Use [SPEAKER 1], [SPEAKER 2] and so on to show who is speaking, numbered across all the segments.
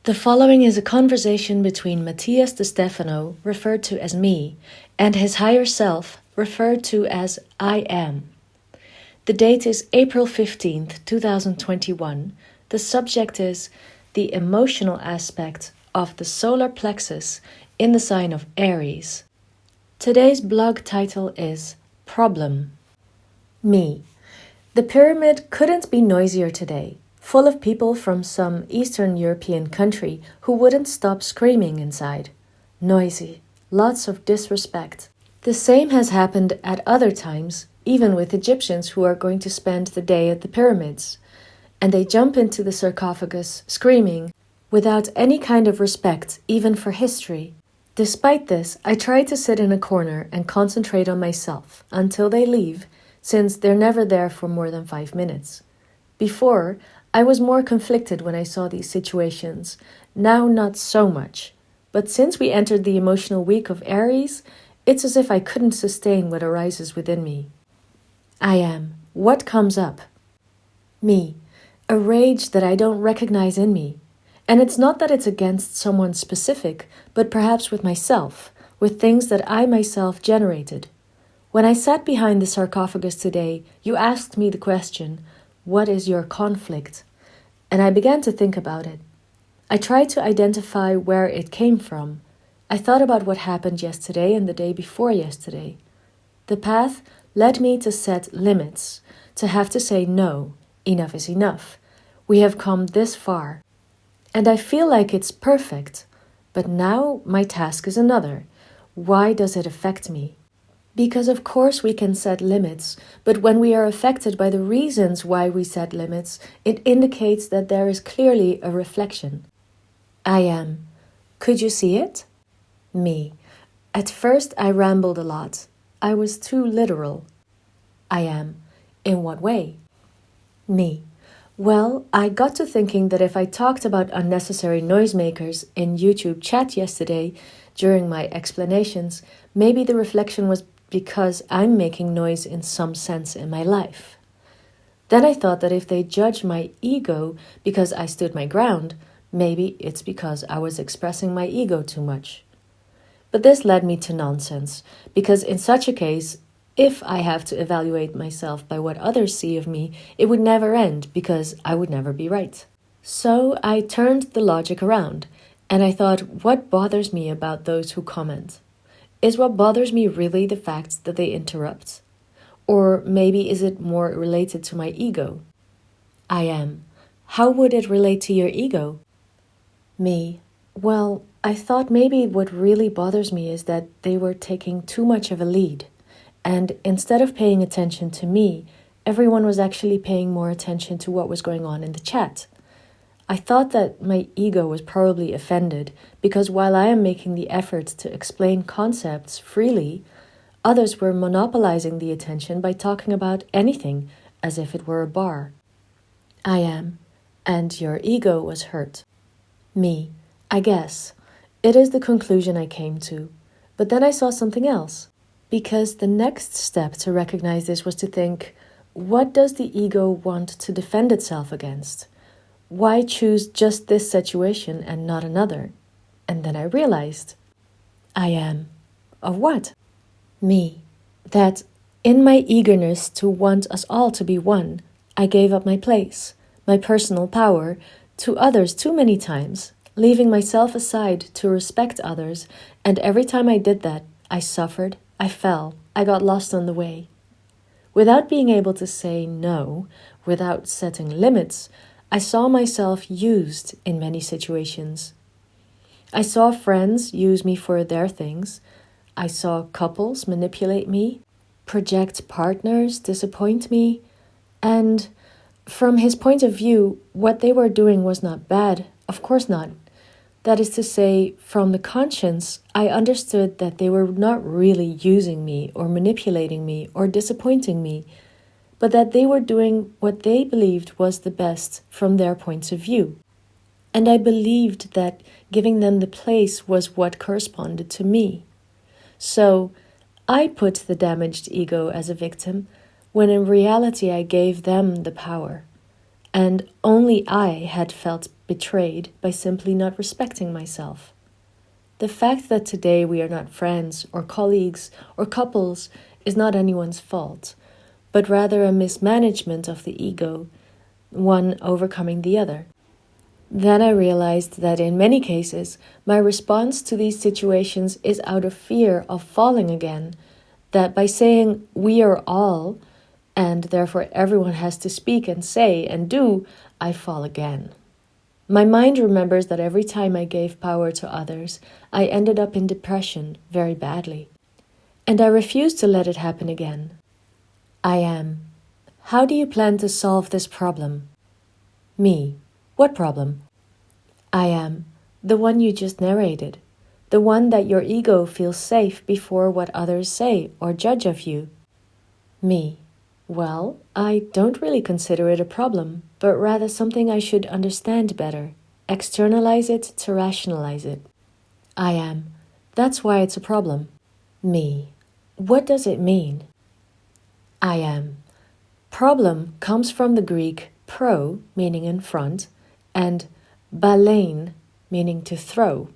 [SPEAKER 1] The following is a conversation between Matías De Stefano, referred to as me, and his higher self, referred to as I am. The date is April 15th, 2021. The subject is the emotional aspect of the solar plexus in the sign of Aries. Today's blog title is Problem. Me. The pyramid couldn't be noisier today, full of people from some Eastern European country who wouldn't stop screaming inside. Noisy, lots of disrespect. The same has happened at other times, even with Egyptians who are going to spend the day at the pyramids. And they jump into the sarcophagus, screaming, without any kind of respect, even for history. Despite this, I try to sit in a corner and concentrate on myself until they leave, since they're never there for more than 5 minutes. Before, I was more conflicted when I saw these situations, now not so much. But since we entered the emotional week of Aries, it's as if I couldn't sustain what arises within me. I am. What comes up? Me. A rage that I don't recognize in me. And it's not that it's against someone specific, but perhaps with myself, with things that I myself generated. When I sat behind the sarcophagus today, you asked me the question, what is your conflict? And I began to think about it. I tried to identify where it came from. I thought about what happened yesterday and the day before yesterday. The path led me to set limits, to have to say no, enough is enough. We have come this far. And I feel like it's perfect. But now my task is another. Why does it affect me? Because of course we can set limits, but when we are affected by the reasons why we set limits, it indicates that there is clearly a reflection. I am. Could you see it? Me. At first I rambled a lot. I was too literal. I am. In what way? Me. Well, I got to thinking that if I talked about unnecessary noisemakers in YouTube chat yesterday during my explanations, maybe the reflection was because I'm making noise in some sense in my life. Then I thought that if they judge my ego because I stood my ground, maybe it's because I was expressing my ego too much. But this led me to nonsense, because in such a case, if I have to evaluate myself by what others see of me, it would never end because I would never be right. So I turned the logic around, and I thought, what bothers me about those who comment? Is what bothers me really the fact that they interrupt? Or maybe is it more related to my ego? I am. How would it relate to your ego? Me. Well, I thought maybe what really bothers me is that they were taking too much of a lead. And instead of paying attention to me, everyone was actually paying more attention to what was going on in the chat. I thought that my ego was probably offended because while I am making the effort to explain concepts freely, others were monopolizing the attention by talking about anything as if it were a bar. I am, and your ego was hurt. Me, I guess. It is the conclusion I came to. But then I saw something else. Because the next step to recognize this was to think, what does the ego want to defend itself against? Why choose just this situation and not another? And then I realized, I am. Of what? Me. That in my eagerness to want us all to be one, I gave up my place, my personal power, to others too many times, leaving myself aside to respect others, and every time I did that, I suffered, I fell, I got lost on the way. Without being able to say no, without setting limits, I saw myself used in many situations. I saw friends use me for their things. I saw couples manipulate me, project partners disappoint me, and from his point of view, what they were doing was not bad, of course not. That is to say, from the conscience, I understood that they were not really using me or manipulating me or disappointing me, but that they were doing what they believed was the best from their points of view. And I believed that giving them the place was what corresponded to me. So I put the damaged ego as a victim, when in reality I gave them the power. and only I had felt betrayed by simply not respecting myself. The fact that today we are not friends or colleagues or couples is not anyone's fault, but rather a mismanagement of the ego, one overcoming the other. Then I realized that in many cases, my response to these situations is out of fear of falling again, that by saying we are all, and therefore everyone has to speak and say and do, I fall again. My mind remembers that every time I gave power to others, I ended up in depression very badly. And I refuse to let it happen again. I am. How do you plan to solve this problem? Me. What problem? I am. The one you just narrated. The one that your ego feels safe before what others say or judge of you. Me. Well, I don't really consider it a problem, but rather something I should understand better. Externalize it to rationalize it. I am. That's why it's a problem. Me. What does it mean? I am. Problem comes from the Greek pro, meaning in front, and balein, meaning to throw.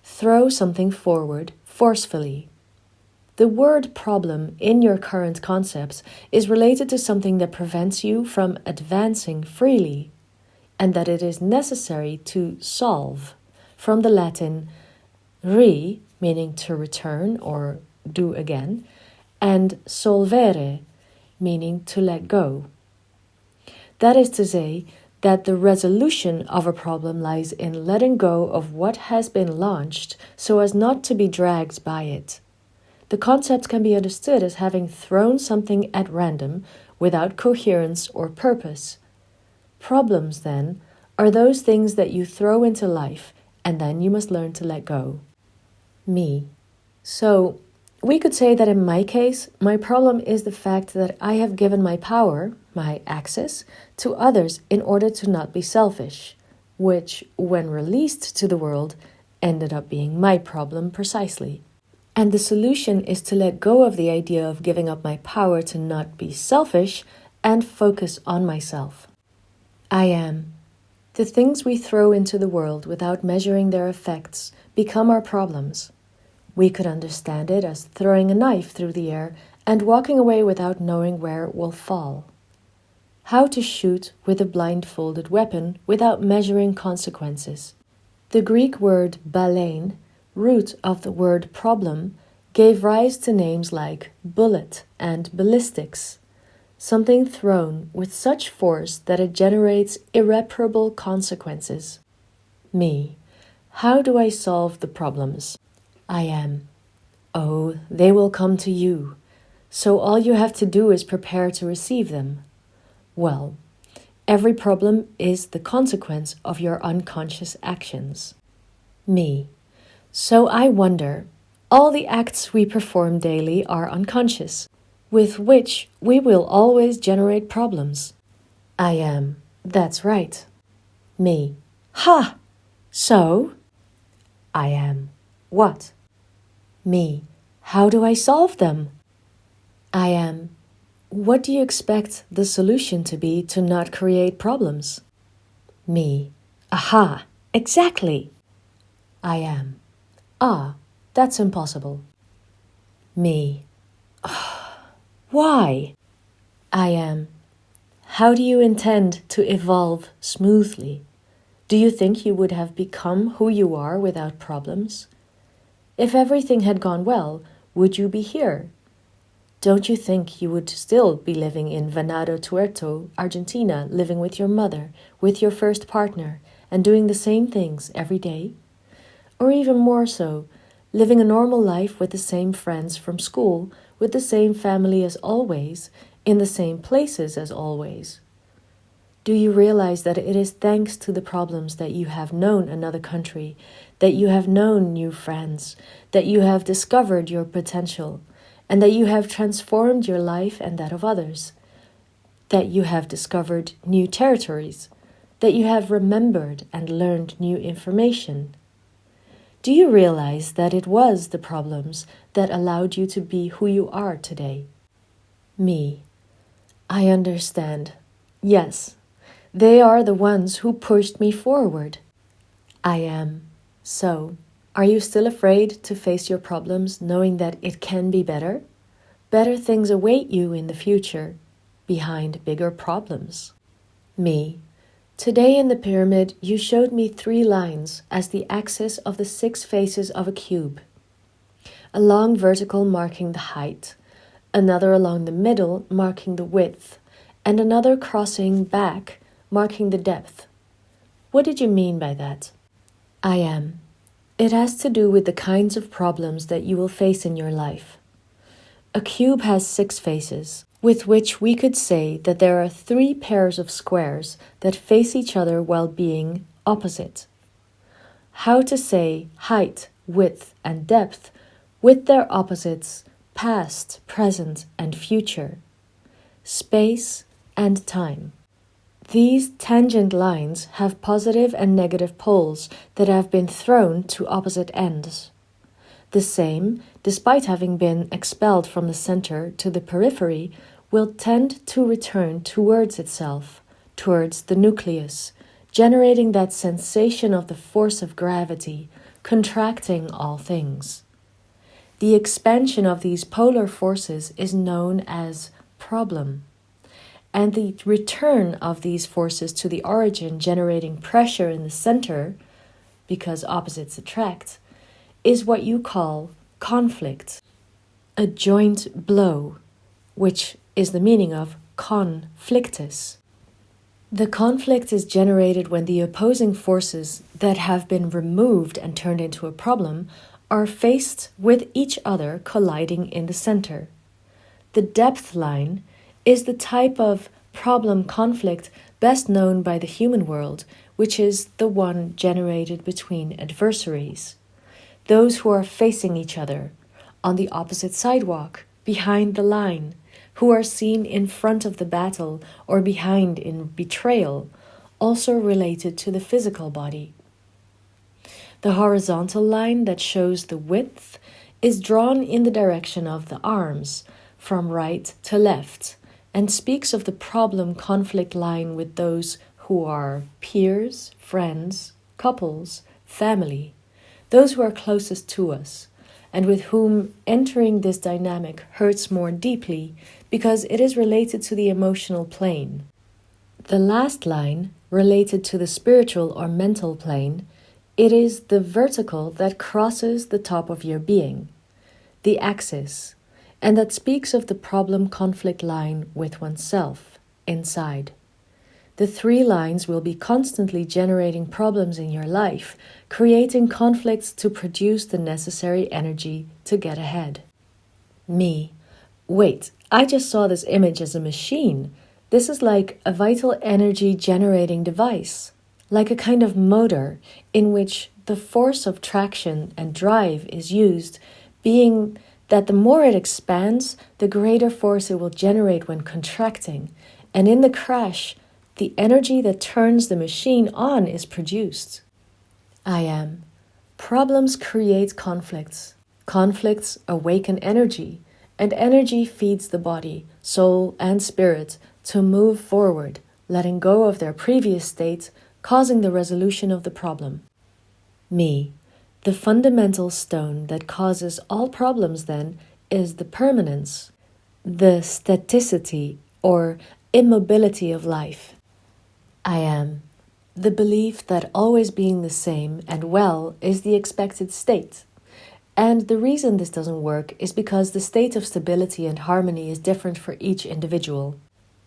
[SPEAKER 1] Throw something forward forcefully. The word problem in your current concepts is related to something that prevents you from advancing freely, and that it is necessary to solve, from the Latin re, meaning to return or do again, and solvere, meaning to let go. That is to say, that the resolution of a problem lies in letting go of what has been launched so as not to be dragged by it. The concept can be understood as having thrown something at random without coherence or purpose. Problems, then, are those things that you throw into life and then you must learn to let go. Me. So, we could say that in my case, my problem is the fact that I have given my power, my access, to others in order to not be selfish, which, when released to the world, ended up being my problem precisely. And the solution is to let go of the idea of giving up my power to not be selfish and focus on myself. I am. The things we throw into the world without measuring their effects become our problems. We could understand it as throwing a knife through the air and walking away without knowing where it will fall. How to shoot with a blindfolded weapon without measuring consequences. The Greek word balein, root of the word problem, gave rise to names like bullet and ballistics, something thrown with such force that it generates irreparable consequences. Me. How do I solve the problems? I am. Oh, they will come to you, so all you have to do is prepare to receive them. Well, every problem is the consequence of your unconscious actions. Me. So I wonder, all the acts we perform daily are unconscious, with which we will always generate problems. I am. That's right. Me. Ha! So? I am. What? Me. How do I solve them? I am. What do you expect the solution to be to not create problems? Me. Aha! Exactly! I am. Ah, that's impossible. Me. Why? I am. How do you intend to evolve smoothly? Do you think you would have become who you are without problems? If everything had gone well, would you be here? Don't you think you would still be living in Venado Tuerto, Argentina, living with your mother, with your first partner, and doing the same things every day? Or even more so, living a normal life with the same friends from school, with the same family as always, in the same places as always? Do you realize that it is thanks to the problems that you have known another country, that you have known new friends, that you have discovered your potential, and that you have transformed your life and that of others, that you have discovered new territories, that you have remembered and learned new information? Do you realize that it was the problems that allowed you to be who you are today? Me. I understand. Yes. They are the ones who pushed me forward. I am. So, are you still afraid to face your problems knowing that it can be better? Better things await you in the future, behind bigger problems. Me. Today in the pyramid, you showed me 3 lines as the axis of the 6 faces of a cube. A long vertical marking the height, another along the middle marking the width, and another crossing back marking the depth. What did you mean by that? I am. It has to do with the kinds of problems that you will face in your life. A cube has 6 faces, with which we could say that there are 3 pairs of squares that face each other while being opposite. How to say height, width, and depth with their opposites, past, present, and future, space and time. These tangent lines have positive and negative poles that have been thrown to opposite ends. The same, despite having been expelled from the center to the periphery, will tend to return towards itself, towards the nucleus, generating that sensation of the force of gravity, contracting all things. The expansion of these polar forces is known as problem, and the return of these forces to the origin, generating pressure in the center, because opposites attract, is what you call conflict, a joint blow, which is the meaning of conflictus. The conflict is generated when the opposing forces that have been removed and turned into a problem are faced with each other colliding in the center. The depth line is the type of problem conflict best known by the human world, which is the one generated between adversaries. Those who are facing each other, on the opposite sidewalk, behind the line, who are seen in front of the battle or behind in betrayal, also related to the physical body. The horizontal line that shows the width is drawn in the direction of the arms, from right to left, and speaks of the problem conflict line with those who are peers, friends, couples, family, those who are closest to us, and with whom entering this dynamic hurts more deeply because it is related to the emotional plane. The last line, related to the spiritual or mental plane, it is the vertical that crosses the top of your being, the axis, and that speaks of the problem conflict line with oneself, inside. The 3 lines will be constantly generating problems in your life, creating conflicts to produce the necessary energy to get ahead. Me. Wait, I just saw this image as a machine. This is like a vital energy generating device, like a kind of motor in which the force of traction and drive is used, being that the more it expands, the greater force it will generate when contracting, and in the crash, the energy that turns the machine on is produced. I am. Problems create conflicts. Conflicts awaken energy, and energy feeds the body, soul, and spirit to move forward, letting go of their previous state, causing the resolution of the problem. Me. The fundamental stone that causes all problems then is the permanence, the staticity or immobility of life. I am. The belief that always being the same and well is the expected state. And the reason this doesn't work is because the state of stability and harmony is different for each individual.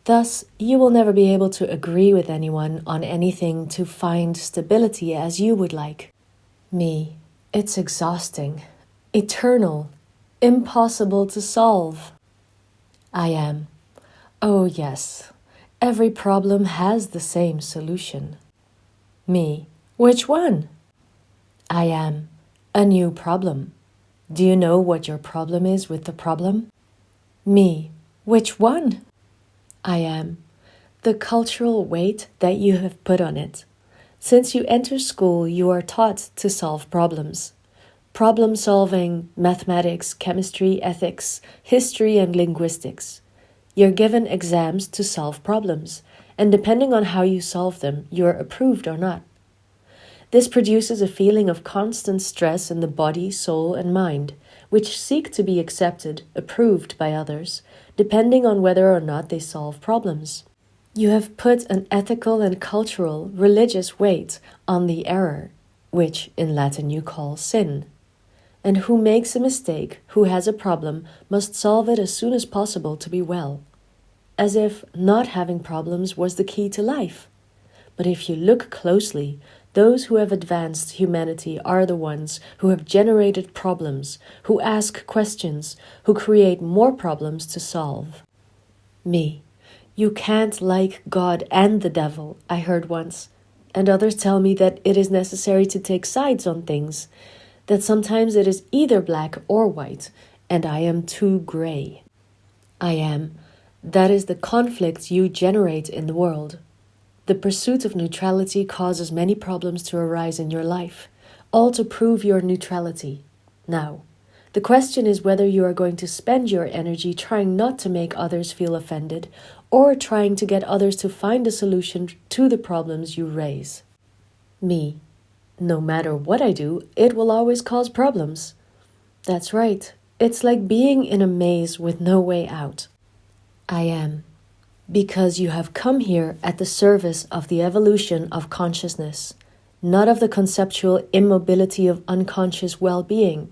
[SPEAKER 1] Thus, you will never be able to agree with anyone on anything to find stability as you would like. Me. It's exhausting, eternal, impossible to solve. I am. Oh yes. Every problem has the same solution. Me. Which one? I am. A new problem. Do you know what your problem is with the problem? Me. Which one? I am. The cultural weight that you have put on it. Since you enter school, you are taught to solve problems. Problem solving, mathematics, chemistry, ethics, history, and linguistics. You're given exams to solve problems, and depending on how you solve them, you're approved or not. This produces a feeling of constant stress in the body, soul, and mind, which seek to be accepted, approved by others, depending on whether or not they solve problems. You have put an ethical and cultural, religious weight on the error, which in Latin you call sin. And who makes a mistake, who has a problem, must solve it as soon as possible to be well. As if not having problems was the key to life. But if you look closely, those who have advanced humanity are the ones who have generated problems, who ask questions, who create more problems to solve. Me. You can't like God and the devil, I heard once, and others tell me that it is necessary to take sides on things, that sometimes it is either black or white, and I am too gray. I am. That is the conflict you generate in the world. The pursuit of neutrality causes many problems to arise in your life, all to prove your neutrality. Now, the question is whether you are going to spend your energy trying not to make others feel offended, or trying to get others to find a solution to the problems you raise. Me. No matter what I do, it will always cause problems. That's right. It's like being in a maze with no way out. I am. Because you have come here at the service of the evolution of consciousness, not of the conceptual immobility of unconscious well-being.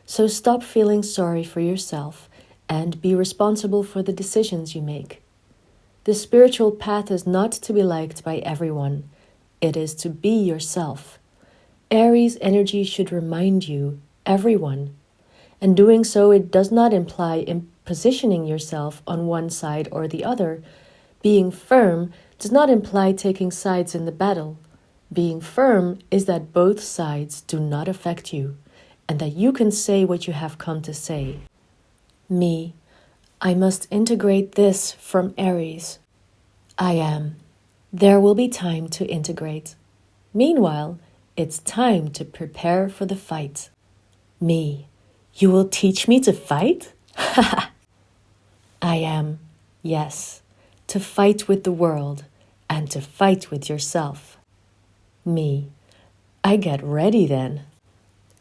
[SPEAKER 1] So stop feeling sorry for yourself and be responsible for the decisions you make. The spiritual path is not to be liked by everyone. It is to be yourself. Aries energy should remind you, everyone. And doing so, it does not imply positioning yourself on one side or the other. Being firm does not imply taking sides in the battle. Being firm is that both sides do not affect you, and that you can say what you have come to say. Me. I must integrate this from Aries. I am. There will be time to integrate. Meanwhile, it's time to prepare for the fight. Me. You will teach me to fight? I am. Yes. To fight with the world and to fight with yourself. Me. I get ready then.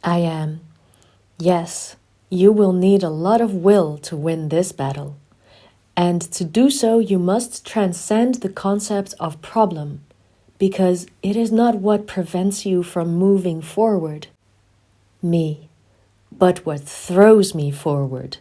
[SPEAKER 1] I am. Yes. You will need a lot of will to win this battle. And to do so, you must transcend the concept of problem, because it is not what prevents you from moving forward. Me. But what throws me forward.